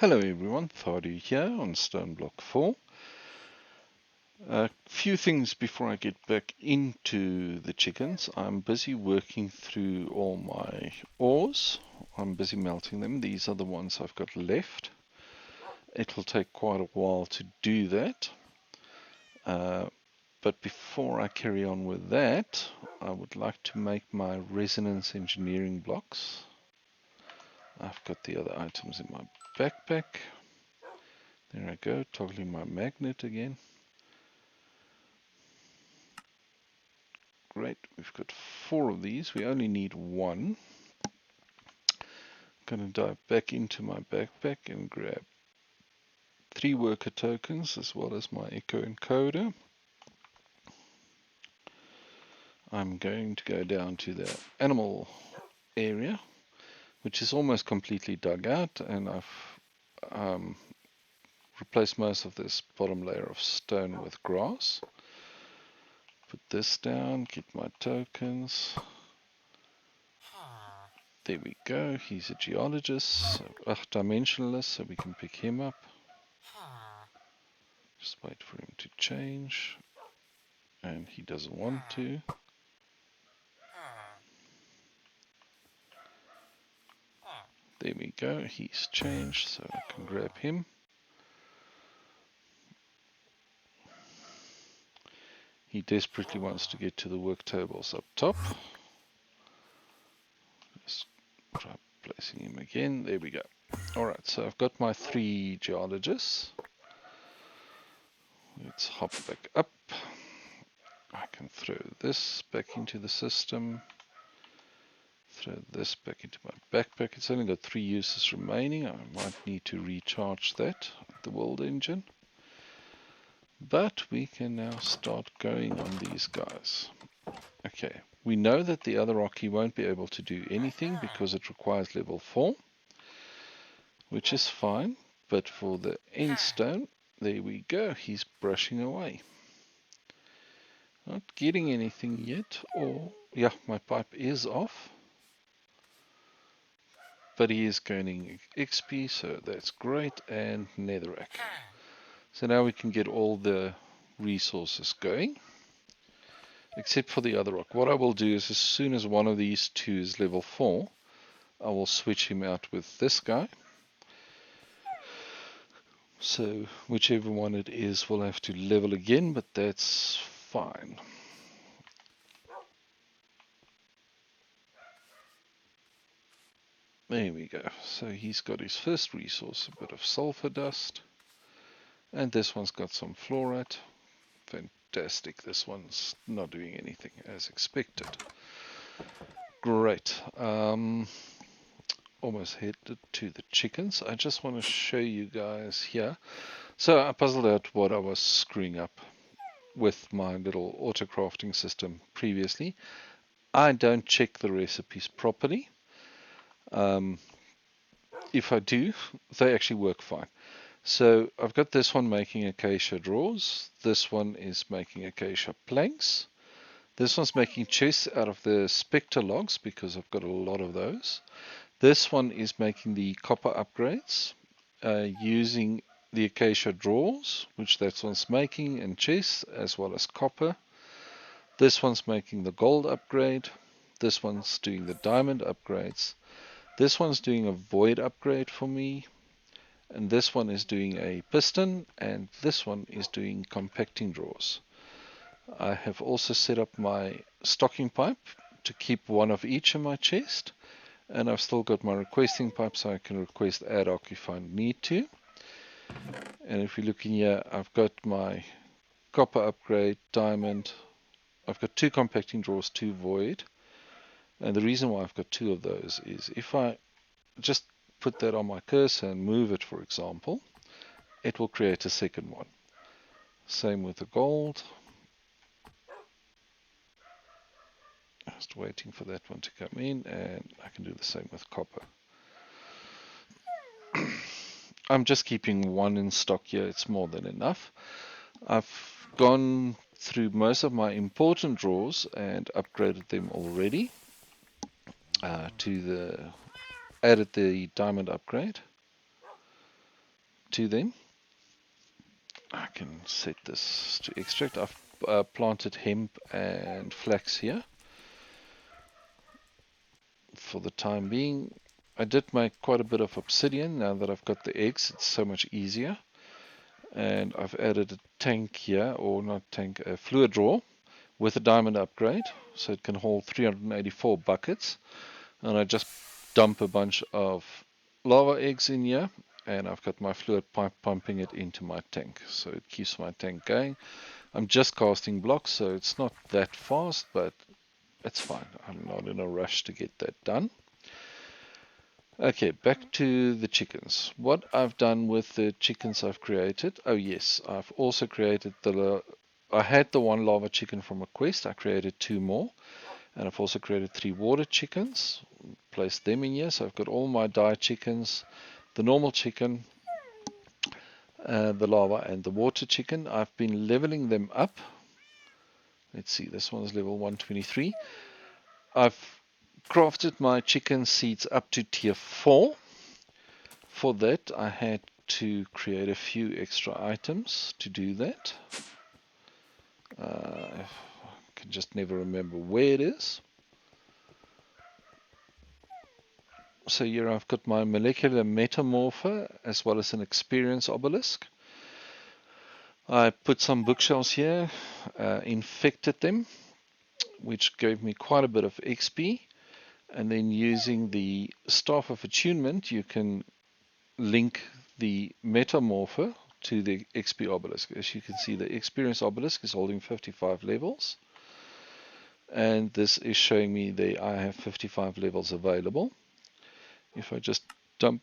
Hello everyone, Thardu here on Stoneblock 4. A few things before I get back into the chickens. I'm busy working through all my ores. I'm busy melting them. These are the ones I've got left. It'll take quite a while to do that. But before I carry on with that, I would like to make my resonance engineering blocks. I've got the other items in my backpack. There I go, toggling my magnet again. Great, we've got 4 of these. We only need 1. I'm going to dive back into my backpack and grab 3 worker tokens as well as my echo encoder. I'm going to go down to the animal area, which is almost completely dug out, and I've replaced most of this bottom layer of stone with grass. Put this down, get my tokens. There we go, he's a geologist, dimensionalist, so we can pick him up. Just wait for him to change, and he doesn't want to. There we go, he's changed, so I can grab him. He desperately wants to get to the work tables up top. Let's try placing him again. There we go. Alright, so I've got my 3 geologists. Let's hop back up. I can throw this back into the system. Throw this back into my backpack. It's only got 3 uses remaining. I might need to recharge that, the world engine. But we can now start going on these guys. Okay, we know that the other Rocky won't be able to do anything because it requires level 4, which is fine. But for the end stone, there we go, he's brushing away. Not getting anything yet, or yeah, my pipe is off. But he is gaining XP, so that's great, and netherrack. So now we can get all the resources going, except for the other rock. What I will do is as soon as one of these 2 is level 4, I will switch him out with this guy. So whichever one it is will have to level again, but that's fine. There we go. So he's got his first resource, a bit of sulfur dust. And this one's got some fluorite. Fantastic. This one's not doing anything as expected. Great. Almost headed to the chickens. I just want to show you guys here. So I puzzled out what I was screwing up with my little auto crafting system previously. I don't check the recipes properly. If I do, they actually work fine. So I've got this one making acacia drawers. This one is making acacia planks. This one's making chests out of the spectre logs because I've got a lot of those. This one is making the copper upgrades using the acacia drawers, which that one's making, and chests as well as copper. This one's making the gold upgrade. This one's doing the diamond upgrades. This one's doing a void upgrade for me. And this one is doing a piston, and this one is doing compacting drawers. I have also set up my stocking pipe to keep one of each in my chest, and I've still got my requesting pipe so I can request ad hoc if I need to. And if you look in here, I've got my copper upgrade, diamond. I've got 2 compacting drawers, 2 void. And the reason why I've got 2 of those is if I just put that on my cursor and move it, for example, it will create a second one. Same with the gold. Just waiting for that one to come in, and I can do the same with copper. I'm just keeping 1 in stock here, it's more than enough. I've gone through most of my important drawers and upgraded them already added the diamond upgrade. to them. I can set this to extract. I've planted hemp and flax here for the time being. I did make quite a bit of obsidian. Now that I've got the eggs, it's so much easier. And I've added a tank here, or not tank, a fluid drawer with a diamond upgrade, so it can hold 384 buckets. And I just dump a bunch of lava eggs in here, and I've got my fluid pipe pumping it into my tank, so it keeps my tank going. I'm just casting blocks, so it's not that fast, but it's fine. I'm not in a rush to get that done. Okay, back to the chickens. What I've done with the chickens I've created, oh yes, I've also created I had the one lava chicken from a quest. I created 2 more, and I've also created 3 water chickens, placed them in here. So I've got all my dye chickens, the normal chicken, the lava and the water chicken. I've been leveling them up. Let's see, this one's level 123. I've crafted my chicken seeds up to tier 4. For that, I had to create a few extra items to do that. I can just never remember where it is. So here I've got my molecular metamorpher as well as an experience obelisk. I put some bookshelves here, infected them, which gave me quite a bit of XP. And then using the Staff of Attunement, you can link the metamorpher to the XP obelisk. As you can see, the experience obelisk is holding 55 levels. And this is showing me that I have 55 levels available. If I just dump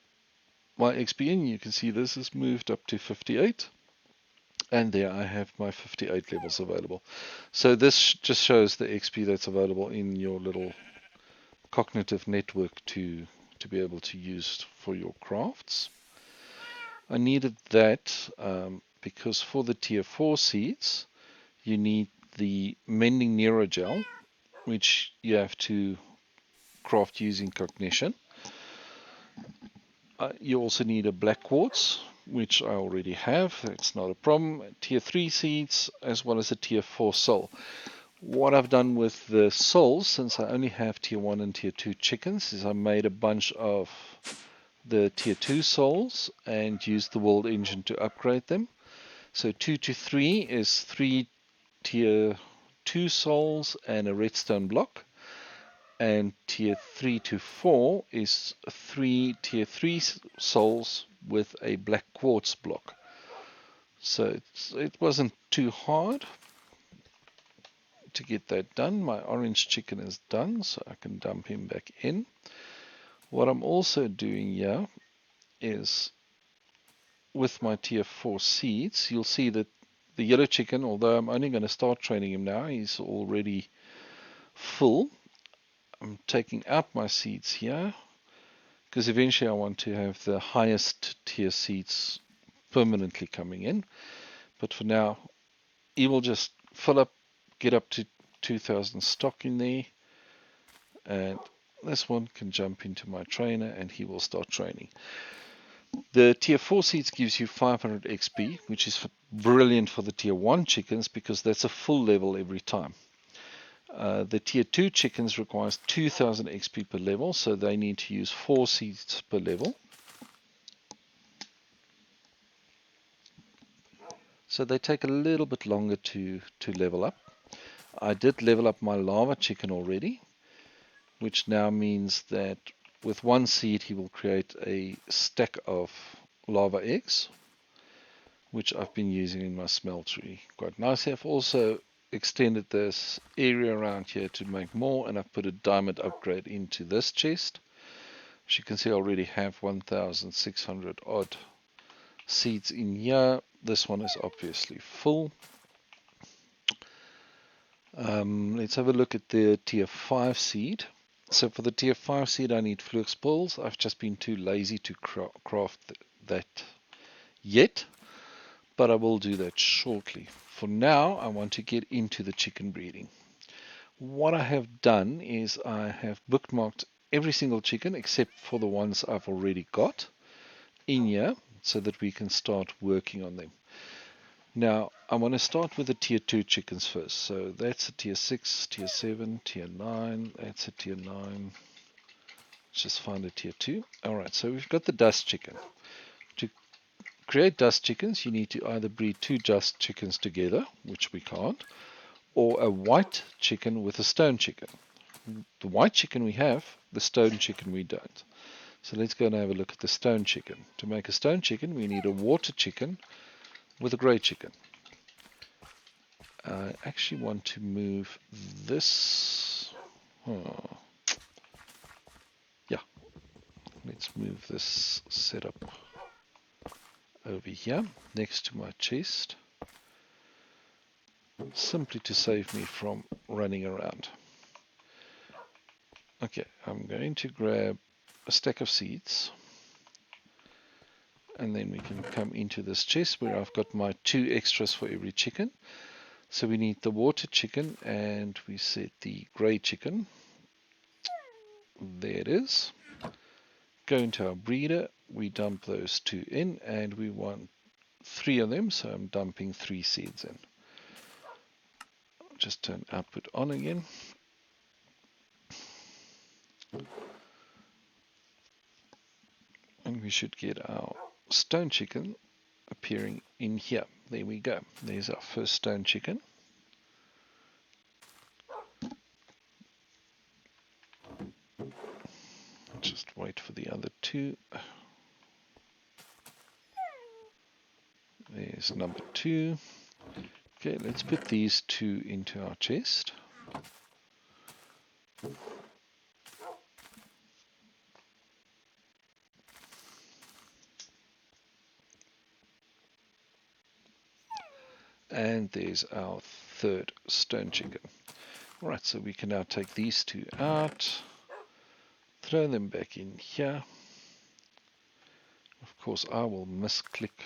my XP in, you can see this has moved up to 58. And there I have my 58 levels available. So this just shows the XP that's available in your little cognitive network to be able to use for your crafts. I needed that because for the tier 4 seeds, you need the mending Neurogel, which you have to craft using cognition. You also need a black quartz, which I already have. It's not a problem. Tier 3 seeds as well as a tier 4 soul. What I've done with the souls, since I only have tier 1 and tier 2 chickens, is I made a bunch of the tier 2 souls and used the world engine to upgrade them. So 2 to 3 is 3 tier 2 souls and a redstone block. And tier 3 to 4 is 3 tier 3 souls with a black quartz block. So it wasn't too hard to get that done. My orange chicken is done, so I can dump him back in. What I'm also doing here is with my tier 4 seeds, you'll see that the yellow chicken, although I'm only going to start training him now, he's already full. I'm taking out my seeds here because eventually I want to have the highest tier seeds permanently coming in. But for now, he will just fill up, get up to 2000 stock in there, and this one can jump into my trainer and he will start training. The tier 4 seeds gives you 500 XP, which is brilliant for the tier 1 chickens because that's a full level every time. The tier 2 chickens requires 2000 XP per level, so they need to use 4 seeds per level. So they take a little bit longer to level up. I did level up my lava chicken already, which now means that with 1 seed he will create a stack of lava eggs, which I've been using in my smeltery quite nicely. I've also extended this area around here to make more, and I've put a diamond upgrade into this chest. As you can see, I already have 1600 odd seeds in here. This one is obviously full. Let's have a look at the tier 5 seed. So for the tier 5 seed I need flux balls. I've just been too lazy to craft that yet, but I will do that shortly. For now, I want to get into the chicken breeding. What I have done is I have bookmarked every single chicken except for the ones I've already got in here. so that we can start working on them. Now, I want to start with the tier 2 chickens first. So that's a tier 6, tier 7, tier 9. That's a tier 9. Let's just find a tier 2. Alright, so we've got the dust chicken. To create dust chickens, you need to either breed 2 dust chickens together, which we can't, or a white chicken with a stone chicken. The white chicken we have, the stone chicken we don't. So let's go and have a look at the stone chicken. To make a stone chicken, we need a water chicken with a grey chicken. I actually want to move this. Oh. Yeah, let's move this setup over here next to my chest, simply to save me from running around. Okay, I'm going to grab a stack of seeds, and then we can come into this chest where I've got my 2 extras for every chicken. So we need the water chicken, and we set the grey chicken. There it is. Go into our breeder, we dump those 2 in, and we want 3 of them, so I'm dumping 3 seeds in. I'll just turn output on again. And we should get our stone chicken appearing in here. There we go. There's our first stone chicken. Just wait for the other 2. There's number 2. Okay, let's put these 2 into our chest. And there's our 3rd stone chicken. Alright, so we can now take these 2 out, throw them back in here. Of course, I will misclick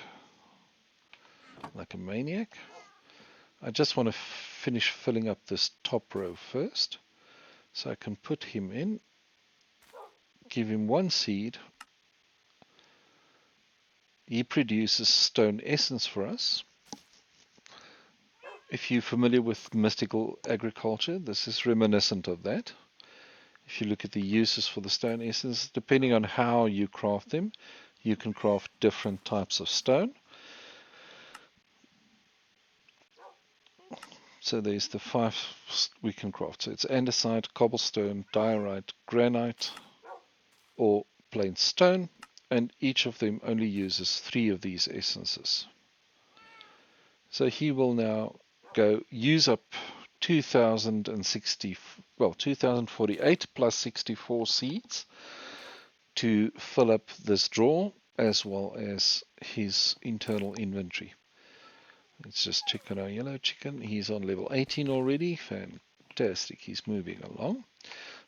like a maniac. I just want to finish filling up this top row first. So I can put him in, give him 1 seed. He produces stone essence for us. If you're familiar with mystical agriculture, this is reminiscent of that. If you look at the uses for the stone essence, depending on how you craft them, you can craft different types of stone. So there's the 5 we can craft. So it's andesite, cobblestone, diorite, granite, or plain stone, and each of them only uses 3 of these essences. So he will now go use up 2048 plus 64 seeds to fill up this drawer, as well as his internal inventory. Let's just check on our yellow chicken. He's on level 18 already. Fantastic. He's moving along.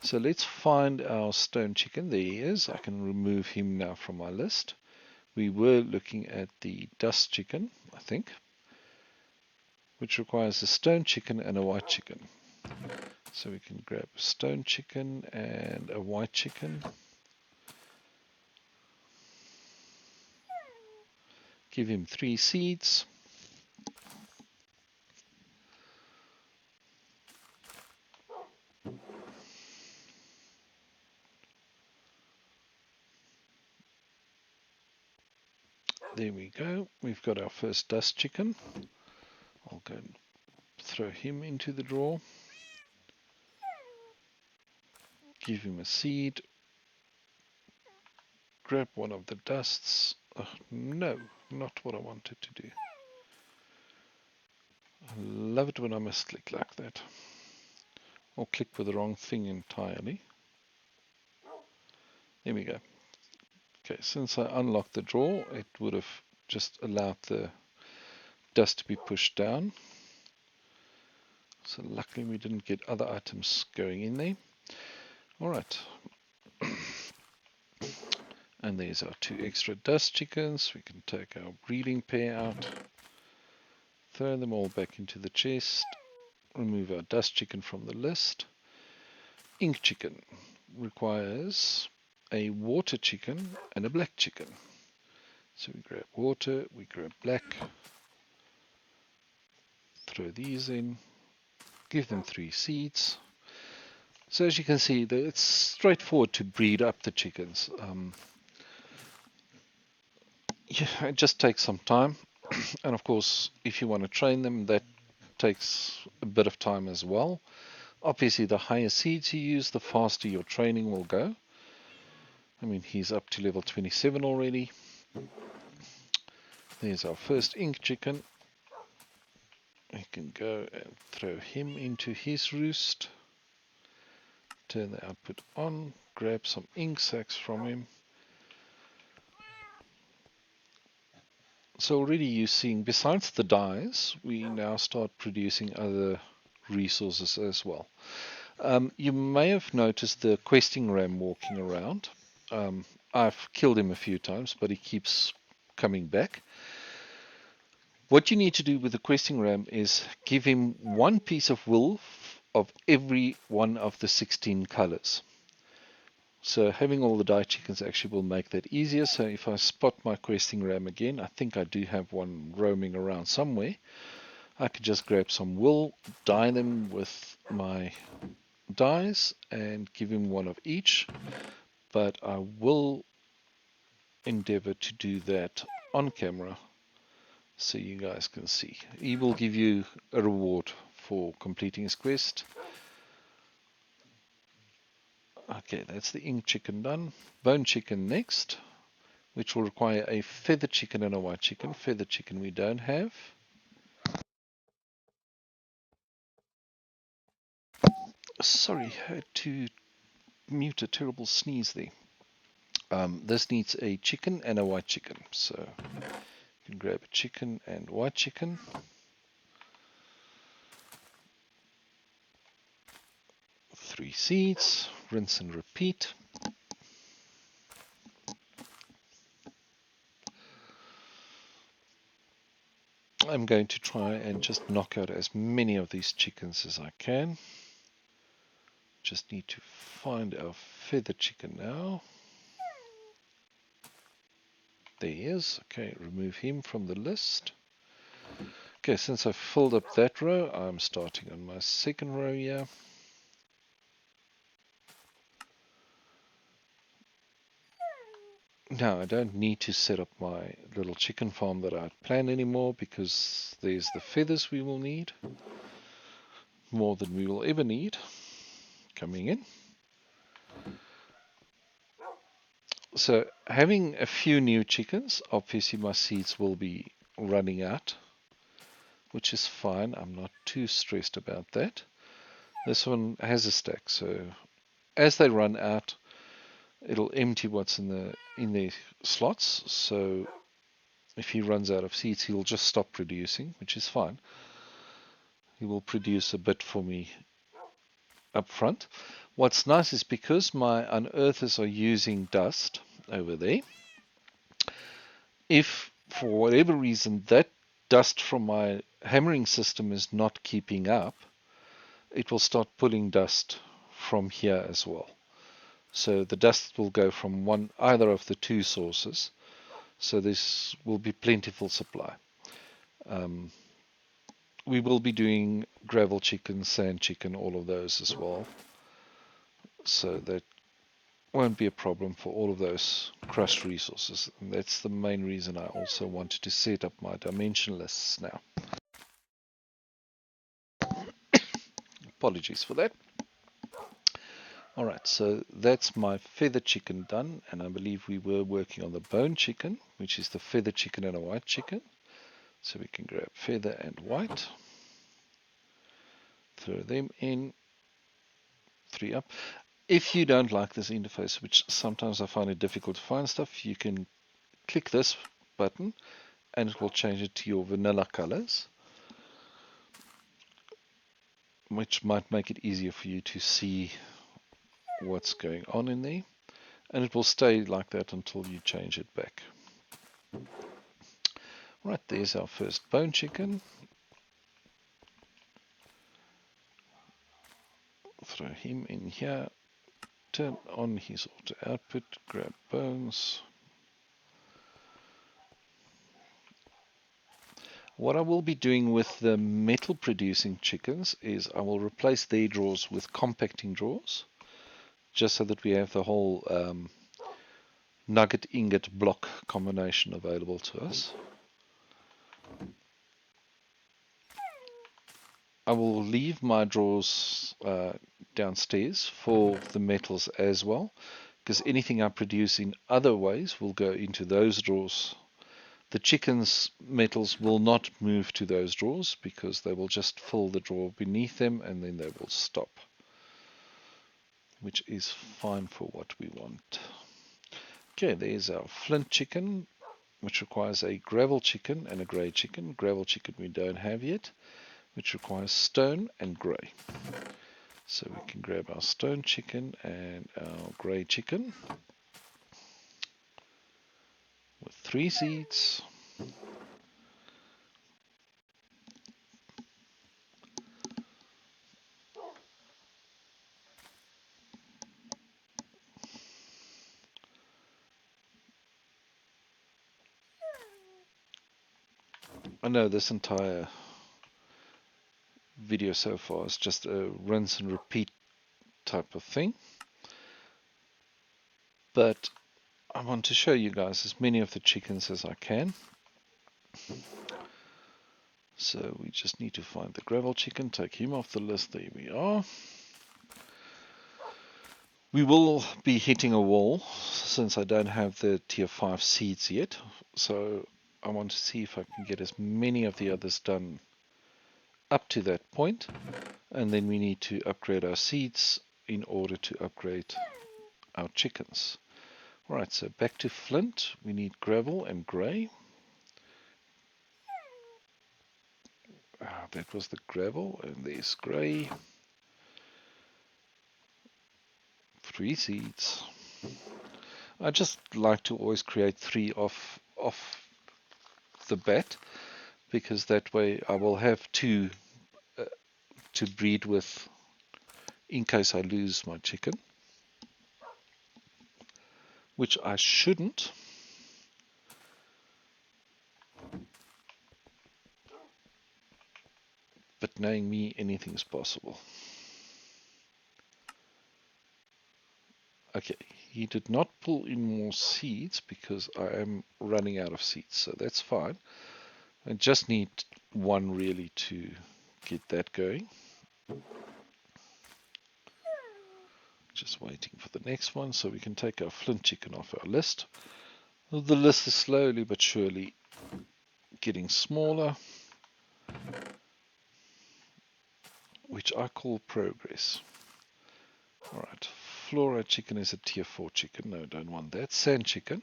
So let's find our stone chicken. There he is. I can remove him now from my list. We were looking at the dust chicken, I think, which requires a stone chicken and a white chicken. So we can grab a stone chicken and a white chicken. Give him 3 seeds. There we go. We've got our first dust chicken. I'll go and throw him into the drawer. Give him a seed. Grab one of the dusts. Oh, no, not what I wanted to do. I love it when I misclick like that. Or click with the wrong thing entirely. There we go. Okay, since I unlocked the drawer, it would have just allowed the dust to be pushed down. So luckily we didn't get other items going in there. Alright. And there's our 2 extra dust chickens. We can take our breeding pair out. Throw them all back into the chest. Remove our dust chicken from the list. Ink chicken requires a water chicken and a black chicken. So we grab water, we grab black, throw these in, give them 3 seeds. So as you can see, it's straightforward to breed up the chickens. Yeah, it just takes some time. And of course, if you want to train them, that takes a bit of time as well. Obviously, the higher seeds you use, the faster your training will go. I mean, he's up to level 27 already. There's our first ink chicken. We can go and throw him into his roost. Turn the output on. Grab some ink sacs from him. So already you're seeing, besides the dyes, we now start producing other resources as well. You may have noticed the questing ram walking around. I've killed him a few times, but he keeps coming back. What you need to do with the questing ram is give him 1 piece of wool of every one of the 16 colors. So having all the dye chickens actually will make that easier. So if I spot my questing ram again, I think I do have one roaming around somewhere. I could just grab some wool, dye them with my dyes, and give him 1 of each. But I will endeavor to do that on camera so you guys can see. He will give you a reward for completing his quest. Okay, that's the ink chicken done. Bone chicken next, which will require a feather chicken and a white chicken. Feather chicken we don't have. Sorry, had to mute a terrible sneeze there. This needs a chicken and a white chicken. So you can grab a chicken and white chicken. Three seeds, rinse and repeat. I'm going to try and just knock out as many of these chickens as I can. Just need to find our feather chicken now. There he is. Okay, remove him from the list. Okay, since I've filled up that row, I'm starting on my second row here. Now I don't need to set up my little chicken farm that I had planned anymore, because there's the feathers we will need. More than we will ever need coming in. So having a few new chickens, obviously my seeds will be running out, which is fine. I'm not too stressed about that. This one has a stack, so as they run out, it'll empty what's in their slots. So if he runs out of seeds, he'll just stop producing, which is fine. He will produce a bit for me up front. What's nice is because my unearthers are using dust over there, if for whatever reason that dust from my hammering system is not keeping up, it will start pulling dust from here as well. So the dust will go from either of the 2 sources. So this will be plentiful supply. We will be doing gravel chicken, sand chicken, all of those as well. So that won't be a problem for all of those crushed resources. And that's the main reason I also wanted to set up my dimensionalists now. Apologies for that. Alright, so that's my feather chicken done, and I believe we were working on the bone chicken, which is the feather chicken and a white chicken. So we can grab feather and white, throw them in, 3 up. If you don't like this interface, which sometimes I find it difficult to find stuff, you can click this button and it will change it to your vanilla colors, which might make it easier for you to see what's going on in there, and it will stay like that until you change it back. Right, there's our first bone chicken. Throw him in here, turn on his auto output, grab bones, What I will be doing with the metal producing chickens is I will replace their drawers with compacting drawers, just so that we have the whole nugget ingot block combination available to us. I will leave my drawers downstairs for the metals as well, because anything I produce in other ways will go into those drawers. The chickens' metals will not move to those drawers because they will just fill the drawer beneath them and then they will stop, which is fine for what we want. Okay, there's our flint chicken, which requires a gravel chicken and a grey chicken. Gravel chicken we don't have yet, which requires stone and grey. So we can grab our stone chicken and our grey chicken with 3 seeds. I know this entire video so far is just a rinse and repeat type of thing, but I want to show you guys as many of the chickens as I can. So we just need to find the gravel chicken, take him off the list. There we are. We will be hitting a wall since I don't have the tier 5 seeds yet, so I want to see if I can get as many of the others done up to that point, and then we need to upgrade our seeds in order to upgrade our chickens. Alright, so back to flint. We need gravel and grey. That was the gravel, and there's grey. 3 seeds. I just like to always create 3 off the bat, because that way I will have 2 to breed with in case I lose my chicken, which I shouldn't. But knowing me, anything's possible. Okay, he did not pull in more seeds because I am running out of seeds, so that's fine. I just need 1 really to get that going. Just waiting for the next one so we can take our flint chicken off our list. The list is slowly but surely getting smaller, which I call progress. Alright, fluorite chicken is a tier 4 chicken. No, don't want that. Sand chicken.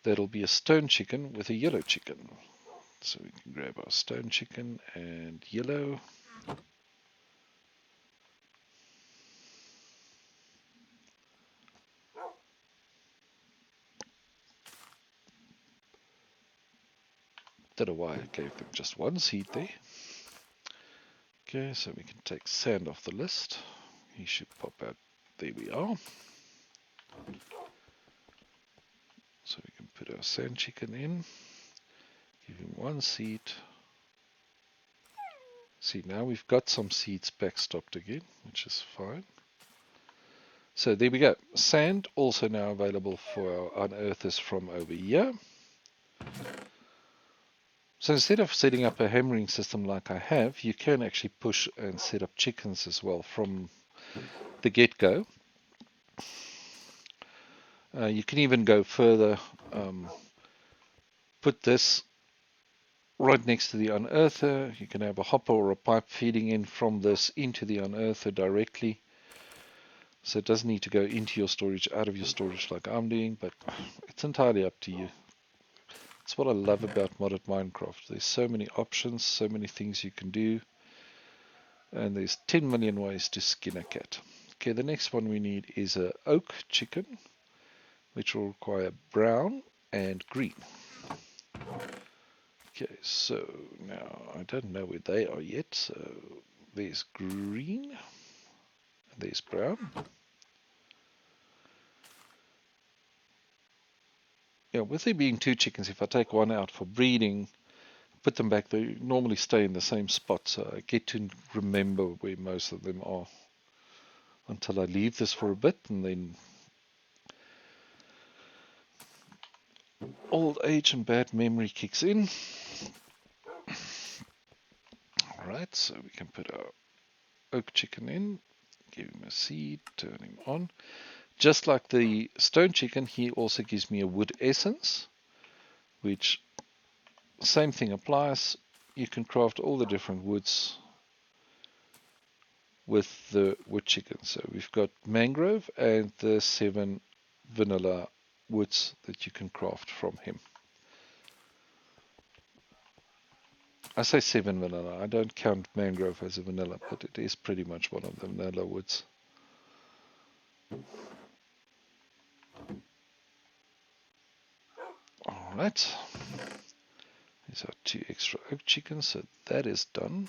That'll be a stone chicken with a yellow chicken. So we can grab our stone chicken and yellow. Don't know why I gave them just 1 seed there. Okay, so we can take sand off the list. He should pop out. There we are. So we can put our sand chicken in. Give him 1 seed. See, now we've got some seeds backstopped again, which is fine. So there we go. Sand also now available for our unearthers from over here. So instead of setting up a hammering system like I have, you can actually push and set up chickens as well from the get-go. You can even go further, put this right next to the unearther. You can have a hopper or a pipe feeding in from this into the unearther directly. So it doesn't need to go into your storage, out of your storage like I'm doing, but it's entirely up to you. It's what I love about modded Minecraft. There's so many options, so many things you can do, and there's 10 million ways to skin a cat. Okay, the next one we need is a oak chicken, which will require brown and green. Okay, so now I don't know where they are yet. So there's green, and there's brown. Yeah, with there being 2 chickens, if I take 1 out for breeding, put them back. They normally stay in the same spot, so I get to remember where most of them are until I leave this for a bit, and then old age and bad memory kicks in. Alright, so we can put our oak chicken in, give him a seed, turn him on. Just like the stone chicken, he also gives me a wood essence, which same thing applies. You can craft all the different woods with the wood chicken. So we've got mangrove and the 7 vanilla woods that you can craft from him. I say 7 vanilla. I don't count mangrove as a vanilla, but it is pretty much one of the vanilla woods. Alright. These are 2 extra oak chickens, so that is done.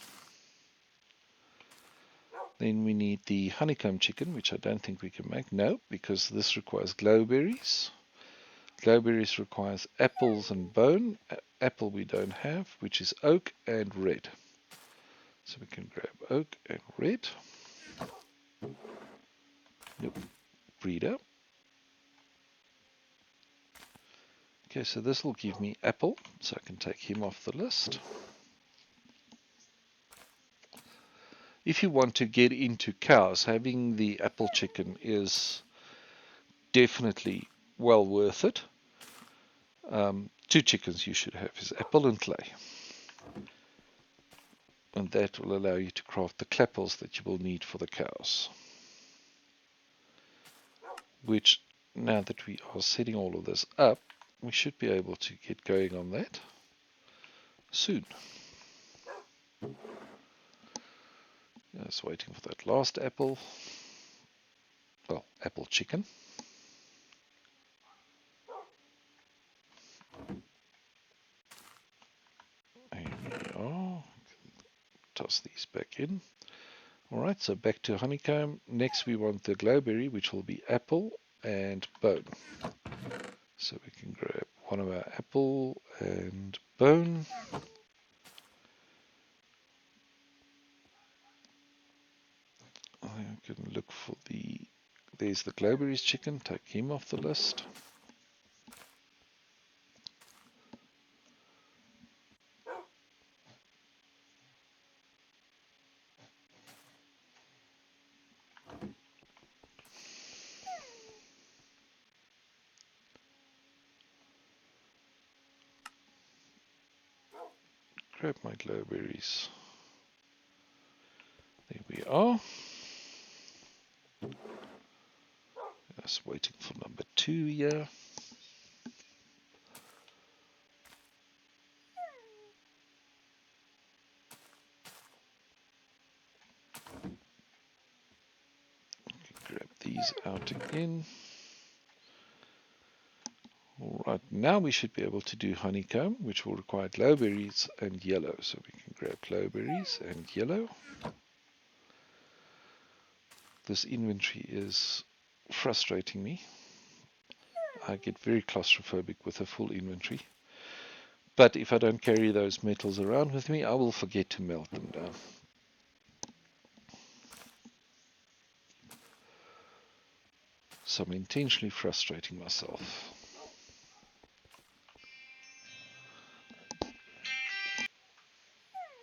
Then we need the honeycomb chicken, which I don't think we can make. No, because this requires glowberries. Glowberries requires apples and bone. Apple we don't have, which is oak and red. So we can grab oak and red. Nope. Breeder. Okay, so this will give me apple, so I can take him off the list. If you want to get into cows, having the apple chicken is definitely well worth it. 2 chickens you should have is apple and clay. And that will allow you to craft the clapples that you will need for the cows. Which, now that we are setting all of this up, we should be able to get going on that soon. Just waiting for that last apple. Well, apple chicken. Here we are. Toss these back in. Alright, so back to honeycomb. Next we want the glowberry, which will be apple and bone. So we can grab one of our apple and bone. I can look for there's the glowberries chicken, take him off the list. Grab my glowberries. There we are. Just waiting for number 2 here. Grab these out again. Alright, now we should be able to do honeycomb, which will require glowberries and yellow. So we can grab glowberries and yellow. This inventory is frustrating me. I get very claustrophobic with a full inventory. But if I don't carry those metals around with me, I will forget to melt them down. So I'm intentionally frustrating myself.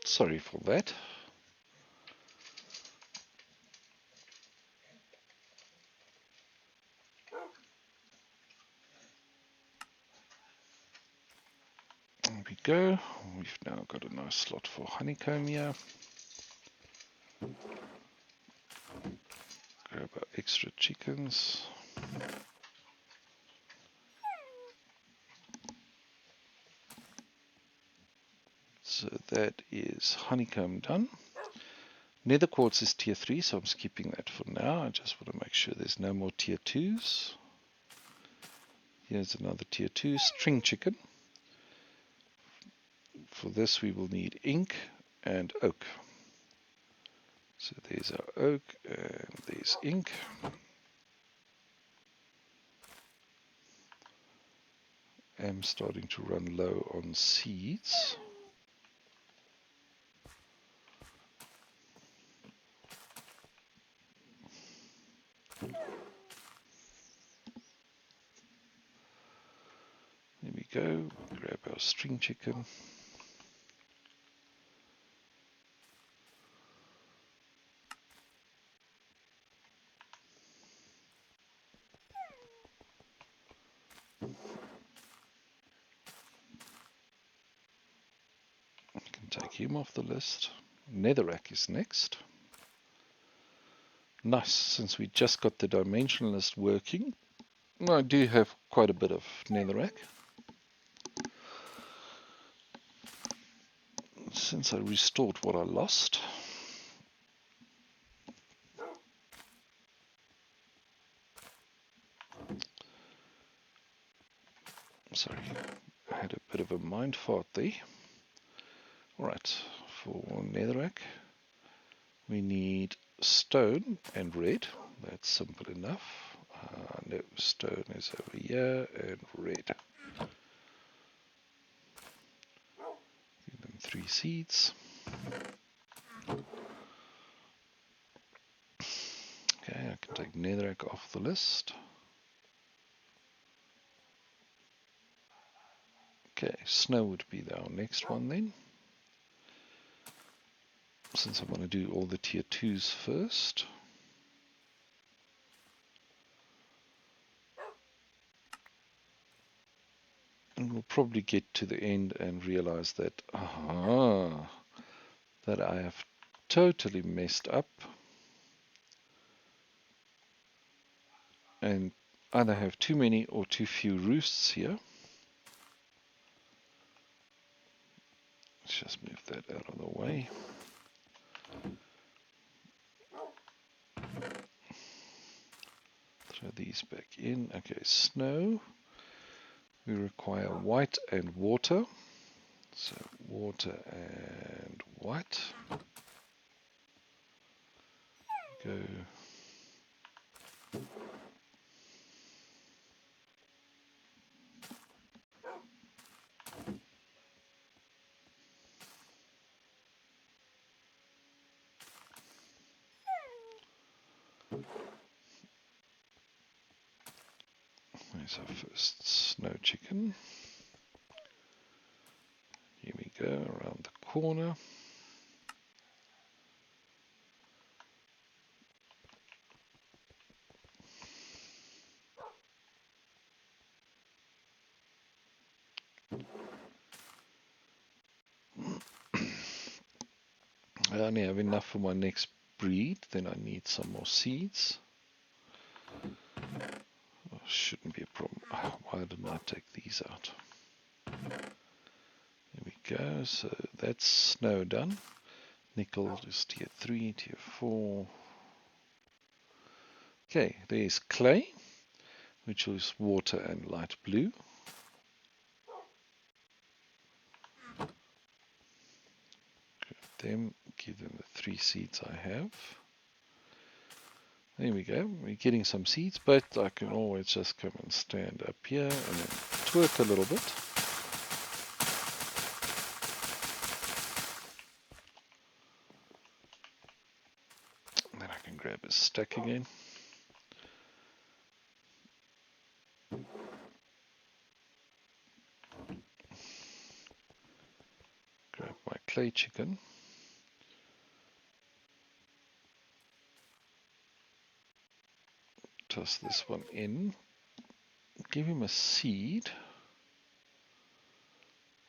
Sorry for that. There we go. We've now got a nice slot for honeycomb here. Grab our extra chickens. So that is honeycomb done. Nether quartz is tier 3, so I'm skipping that for now. I just want to make sure there's no more tier 2s. Here's another tier 2 string chicken. For this we will need ink and oak. So there's our oak and there's ink. I'm starting to run low on seeds. go. Grab our string chicken. Can take him off the list. Netherrack is next. Nice, since we just got the Dimensionalist working. I do have quite a bit of netherrack. Since I restored what I lost. Sorry, I had a bit of a mind fart there. Alright, for netherrack, we need stone and red. That's simple enough. No, stone is over here and red. Give them 3 seeds. Okay, I can take netherrack off the list. Okay, snow would be our next one then. Since I want to do all the tier 2s first. And we'll probably get to the end and realize that, that I have totally messed up. And either have too many or too few roosts here. Let's just move that out of the way. Throw these back in. Okay, snow. We require white and water. So water and white. Go. There's our first snow chicken. Here we go, around the corner. I only have enough for my next breed, then I need some more seeds. Oh, shouldn't be a problem. Oh, why didn't I take these out? There we go, so that's snow done. Nickel is tier 3, tier 4. Okay, there's clay, which is water and light blue. Them, give them the 3 seeds I have. There we go, we're getting some seeds, but I can always just come and stand up here and then twerk a little bit. And then I can grab a stack again. Grab my clay chicken. Toss this one in. Give him a seed.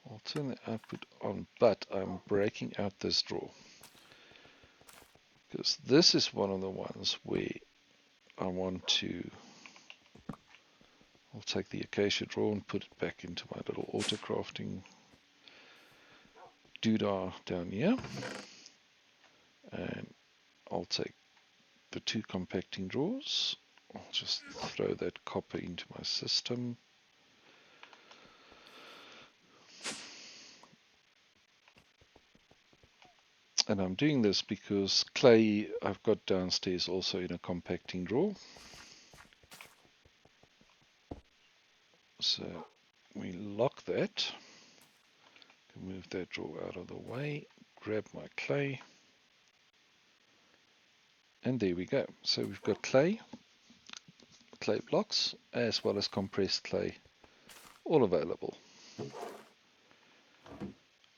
I'll turn the output on, but I'm breaking out this drawer. Because this is one of the ones where I want to... I'll take the acacia drawer and put it back into my little auto crafting doodah down here. And I'll take the 2 compacting drawers. I'll just throw that copper into my system. And I'm doing this because clay I've got downstairs also in a compacting drawer. So we lock that. Move that drawer out of the way. Grab my clay. And there we go. So we've got clay blocks, as well as compressed clay, all available.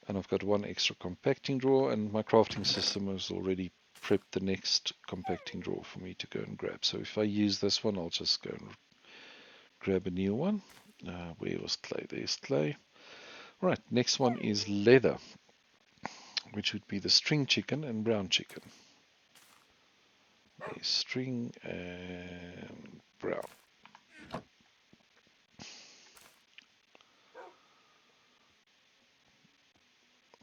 And I've got one extra compacting drawer, and my crafting system has already prepped the next compacting drawer for me to go and grab. So if I use this one, I'll just go and grab a new one. Where was clay? There's clay. Right, next one is leather, which would be the string chicken and brown chicken. There's string and brown.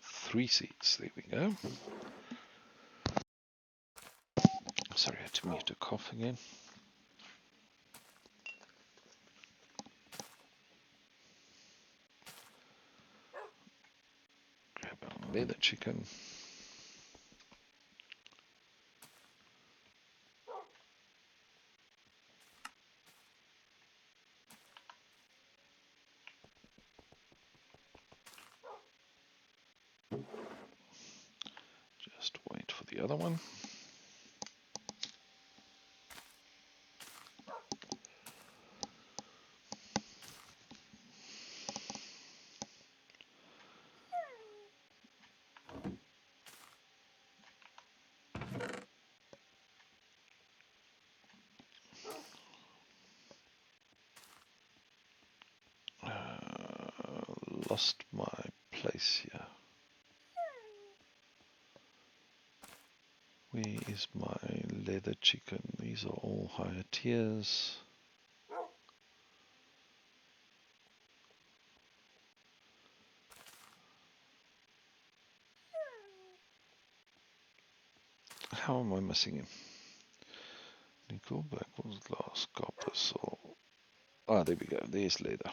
Three seeds, there we go. Sorry, I had to mute a cough again. Grab our leather chicken. Just wait for the other one. Lost my place here. Where is my leather chicken? These are all higher tiers. How am I missing him? Nickel, backwards, glass, copper, so. Ah, there we go. There's leather.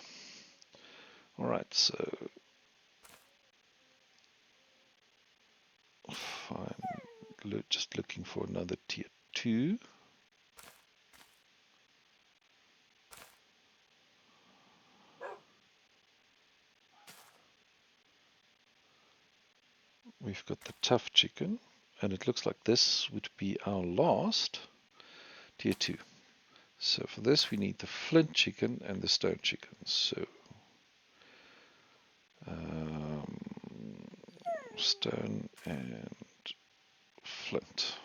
Alright, so fine. Just looking for another tier 2. We've got the tough chicken, and it looks like this would be our last tier 2. So for this we need the flint chicken and the stone chicken. So stone and flint.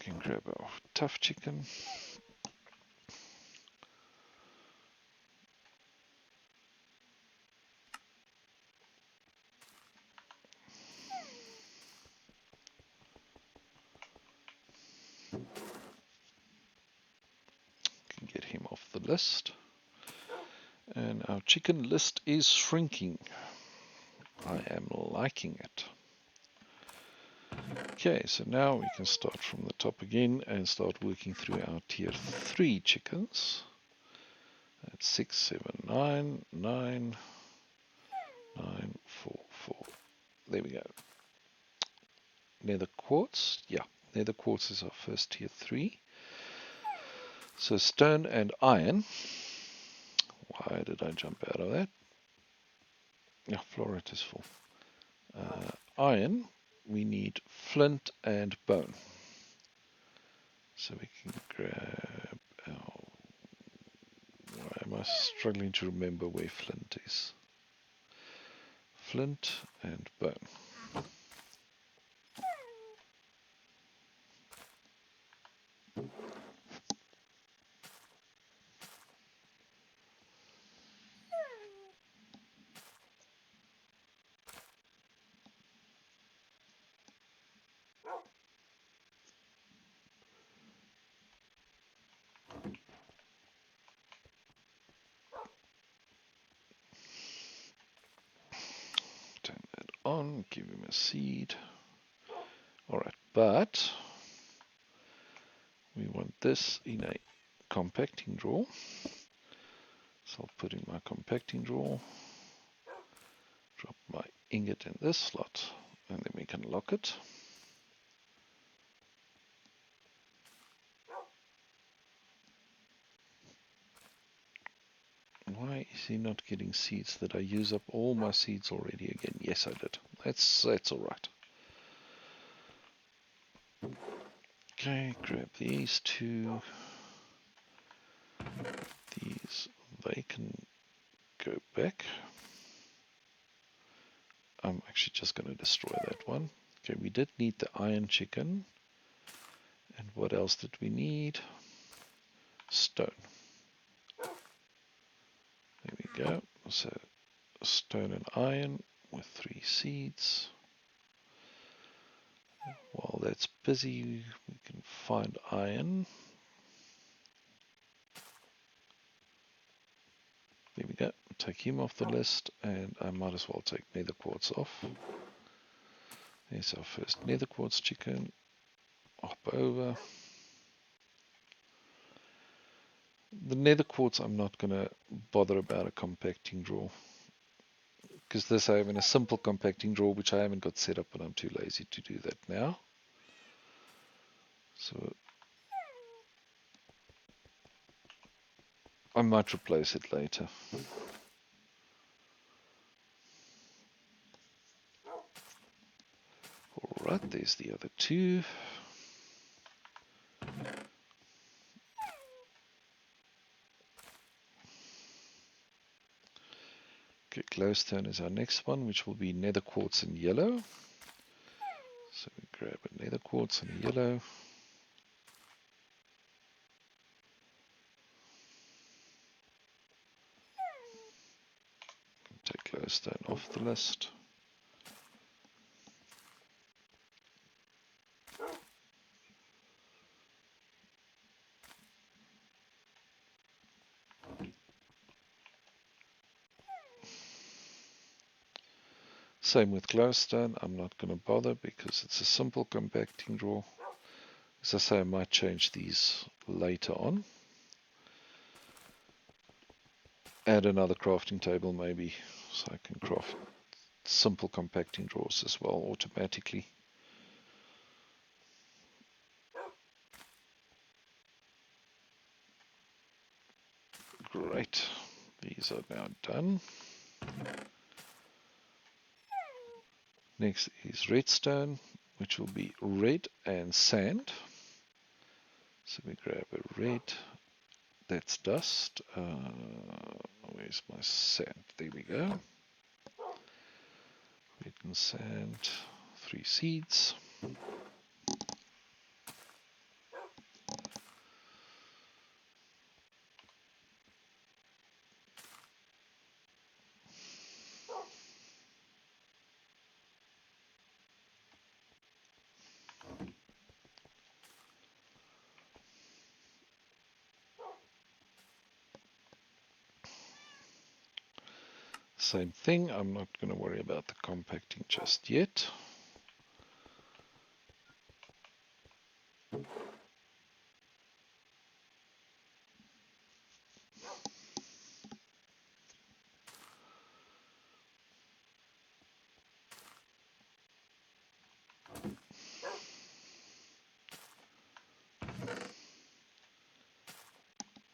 Can grab our tough chicken. Can get him off the list. And our chicken list is shrinking. I am liking it. Okay, so now we can start from the top again and start working through our tier 3 chickens. That's 6, 7, 9, 9, 9, 4, 4. There we go. Nether quartz. Yeah, nether quartz is our first tier 3. So stone and iron. Why did I jump out of that? Yeah, fluorite is full. Iron, we need flint and bone. So we can grab our... Why am I struggling to remember where flint is? Flint and bone. Turn that on, give him a seed. Alright, but we want this in a compacting drawer. So I'll put in my compacting drawer, drop my ingot in this slot, and then we can lock it. Why is he not getting seeds? Did I use up all my seeds already again? Yes, I did. That's all right. Okay, grab these two. These, they can go back. I'm actually just going to destroy that one. Okay, we did need the iron chicken. And what else did we need? Stone. There we go. So stone and iron with 3 seeds. While that's busy, we can find iron. There we go. Take him off the list, and I might as well take nether quartz off. There's our first nether quartz chicken. Hop over. The nether quartz I'm not going to bother about a compacting drawer, because this I have in a simple compacting drawer which I haven't got set up and I'm too lazy to do that now. So I might replace it later. Alright, there's the other 2. Okay, glowstone is our next one, which will be nether quartz in yellow. So we grab a nether quartz in yellow. Take glowstone off the list. Same with glowstone, I'm not going to bother because it's a simple compacting drawer. As I say, I might change these later on. Add another crafting table maybe, so I can craft simple compacting drawers as well automatically. Great, these are now done. Next is redstone, which will be red and sand. So we grab a red, that's dust. Where's my sand? There we go. Red and sand, 3 seeds. Same thing, I'm not going to worry about the compacting just yet.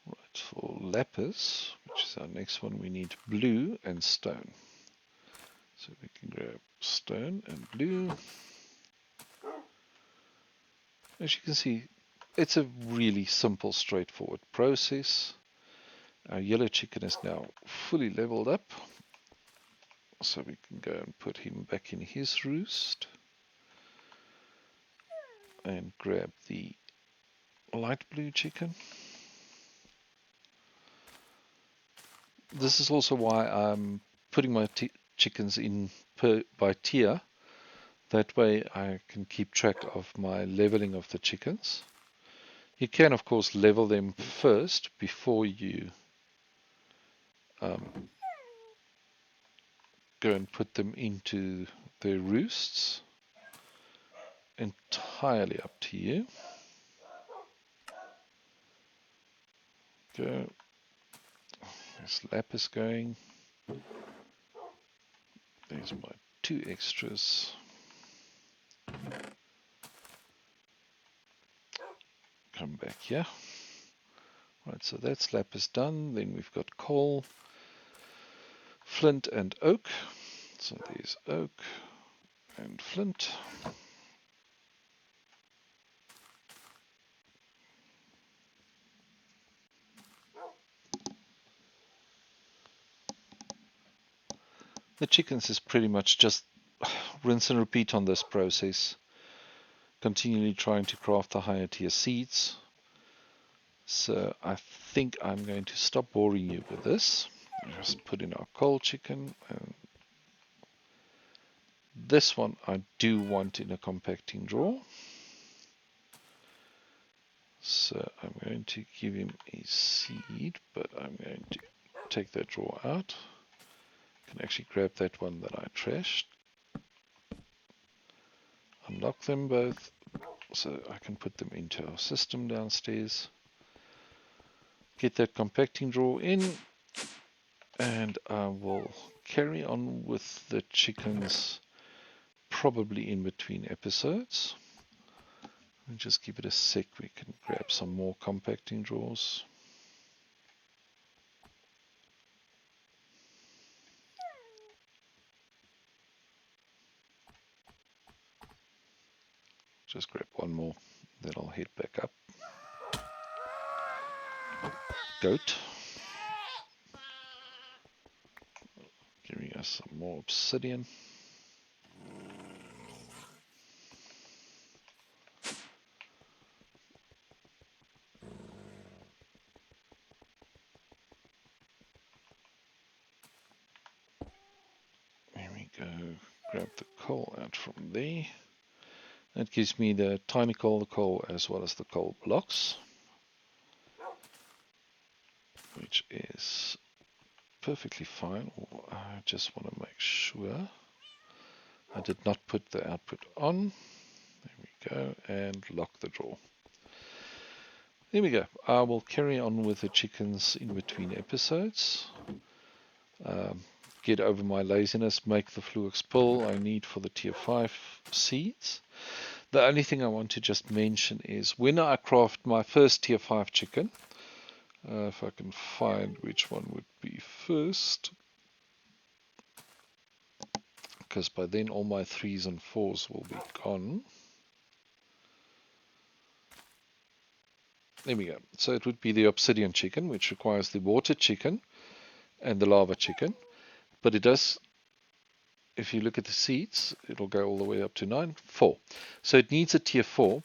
Right, for lapis, which is our next one, we need blue and stone. So we can grab stone and blue. As you can see, it's a really simple, straightforward process. Our yellow chicken is now fully leveled up, so we can go and put him back in his roost and grab the light blue chicken. This is also why I'm putting my chickens in by tier. That way I can keep track of my leveling of the chickens. You can of course level them first before you go and put them into their roosts. Entirely up to you. Go. There's lapis going. There's my 2 extras. come back here. Right, so that slab is done. Then we've got coal, flint and oak. So there's oak and flint. The chickens is pretty much just rinse and repeat on this process. Continually trying to craft the higher tier seeds. So I think I'm going to stop boring you with this. Just put in our coal chicken. And this one I do want in a compacting drawer. So I'm going to give him a seed, but I'm going to take that drawer out. I can actually grab that one that I trashed. Unlock them both so I can put them into our system downstairs. Get that compacting drawer in, and I will carry on with the chickens probably in between episodes. And just give it a sec, we can grab some more compacting drawers. Just grab one more, then I'll head back up. Goat. Giving us some more obsidian. There we go. Grab the coal out from there. That gives me the tiny coal as well as the coal blocks, which is perfectly fine. I just want to make sure I did not put the output on. There we go, and lock the drawer. There we go. I will carry on with the chickens in between episodes. Get over my laziness, make the Fluix pill I need for the tier 5 seeds. The only thing I want to just mention is when I craft my first tier 5 chicken, if I can find which one would be first, because by then all my 3s and 4s will be gone. There we go. So it would be the obsidian chicken, which requires the water chicken and the lava chicken. But it does, if you look at the seeds, it'll go all the way up to 4. So it needs a tier 4,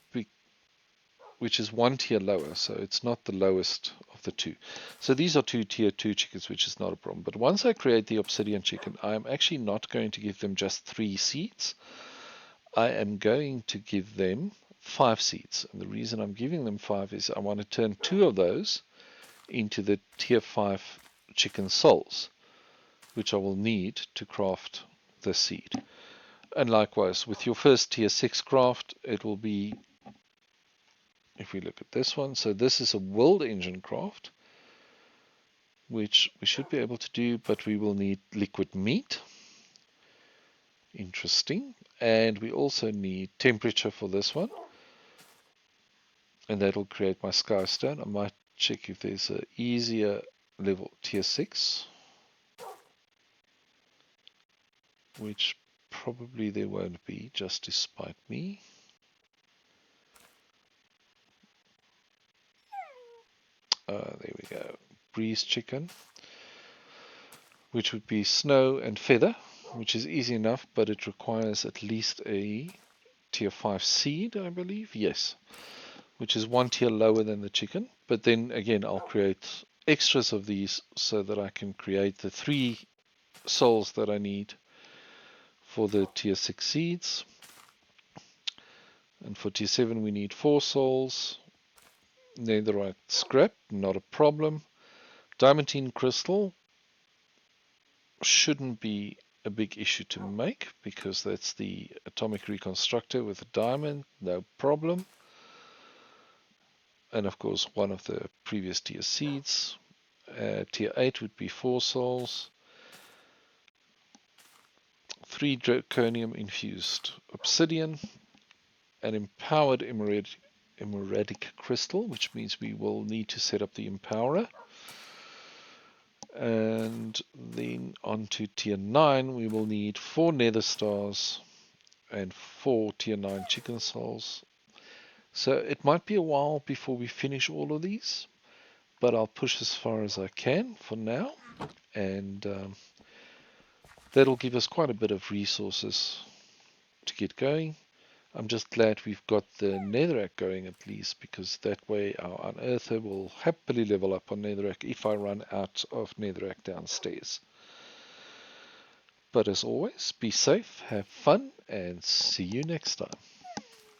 which is 1 tier lower. So it's not the lowest of the 2. So these are 2 tier 2 chickens, which is not a problem. But once I create the obsidian chicken, I'm actually not going to give them just 3 seeds. I am going to give them 5 seeds. And the reason I'm giving them 5 is I want to turn 2 of those into the tier 5 chicken souls, which I will need to craft the seed. And likewise, with your first tier 6 craft, it will be, if we look at this one, so this is a world engine craft, which we should be able to do, but we will need liquid meat. Interesting. And we also need temperature for this one. And that'll create my skystone. I might check if there's an easier level tier 6, which probably there won't be, just to spite me. There we go. Breeze chicken, which would be snow and feather, which is easy enough, but it requires at least a tier 5 seed, I believe. Yes, which is 1 tier lower than the chicken. But then again, I'll create extras of these so that I can create the 3 souls that I need for the tier 6 seeds. And for tier 7 we need 4 souls. Netherite scrap, not a problem. Diamantine crystal shouldn't be a big issue to make, because that's the atomic reconstructor with a diamond, no problem. And of course one of the previous tier seeds. Tier 8 would be 4 souls. 3 draconium infused obsidian, an empowered emerald emeradic crystal, which means we will need to set up the empowerer. And then on to tier 9, we will need 4 nether stars and 4 tier 9 chicken souls. So it might be a while before we finish all of these, but I'll push as far as I can for now, and that'll give us quite a bit of resources to get going. I'm just glad we've got the netherrack going at least, because that way our unearther will happily level up on netherrack if I run out of netherrack downstairs. But as always, be safe, have fun, and see you next time.